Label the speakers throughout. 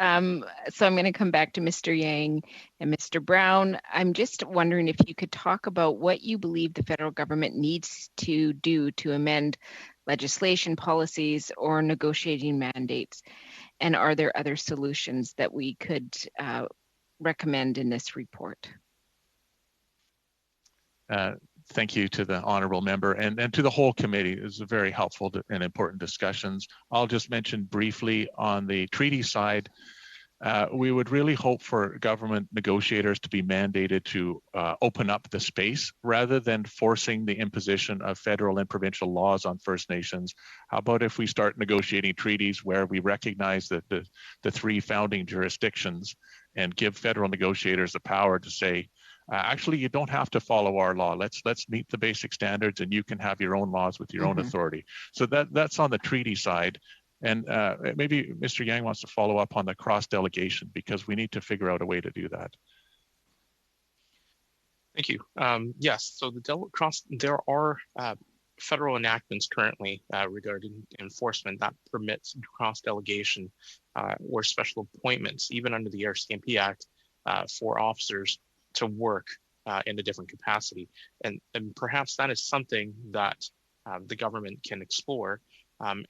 Speaker 1: So I'm going to come back to Mr. Yang and Mr. Browne. I'm just wondering if you could talk about what you believe the federal government needs to do to amend legislation, policies, or negotiating mandates. And are there other solutions that we could recommend in this report?
Speaker 2: Thank you to the honorable member and to the whole committee. It was a very helpful and important discussions. I'll just mention briefly on the treaty side, we would really hope for government negotiators to be mandated to open up the space rather than forcing the imposition of federal and provincial laws on First Nations. How about if we start negotiating treaties where we recognize that the three founding jurisdictions and give federal negotiators the power to say, actually, you don't have to follow our law. Let's meet the basic standards, and you can have your own laws with your own authority. So that's on the treaty side. And maybe Mr. Yang wants to follow up on the cross delegation, because we need to figure out a way to do that.
Speaker 3: Thank you. Yes, so there are federal enactments currently regarding enforcement that permits cross delegation or special appointments, even under the RCMP Act, for officers to work in a different capacity. And perhaps that is something that the government can explore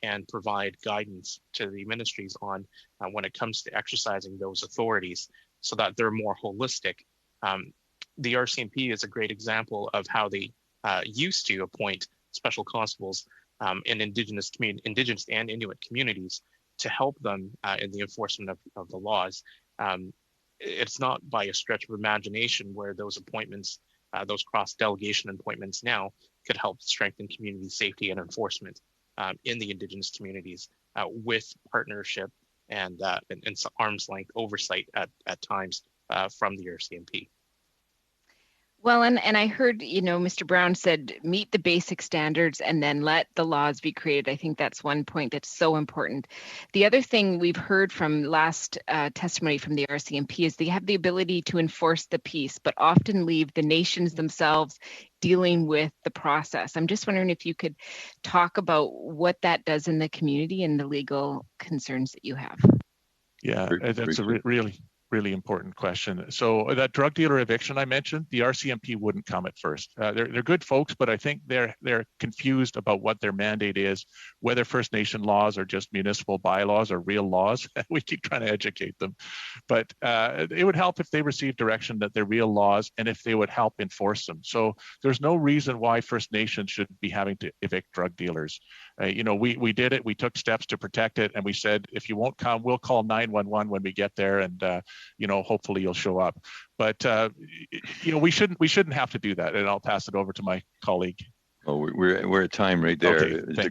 Speaker 3: and provide guidance to the ministries on when it comes to exercising those authorities so that they're more holistic. The RCMP is a great example of how they used to appoint special constables in Indigenous and Inuit communities to help them in the enforcement of the laws. It's not by a stretch of imagination where those appointments, those cross-delegation appointments now could help strengthen community safety and enforcement in the Indigenous communities with partnership and arm's length oversight at times from the RCMP.
Speaker 1: Well, and I heard, Mr. Browne said, meet the basic standards and then let the laws be created. I think that's one point that's so important. The other thing we've heard from last testimony from the RCMP is they have the ability to enforce the peace, but often leave the nations themselves dealing with the process. I'm just wondering if you could talk about what that does in the community and the legal concerns that you have.
Speaker 2: Yeah, that's a really important question. So that drug dealer eviction I mentioned, the RCMP wouldn't come at first. They're good folks, but I think they're confused about what their mandate is, whether First Nation laws are just municipal bylaws or real laws. We keep trying to educate them. But it would help if they received direction that they're real laws and if they would help enforce them. So there's no reason why First Nations should be having to evict drug dealers. We did it. We took steps to protect it. And we said, if you won't come, we'll call 911 when we get there. And hopefully you'll show up. But we shouldn't have to do that. And I'll pass it over to my colleague.
Speaker 4: Oh, we're at time right there.
Speaker 2: Okay, thank you.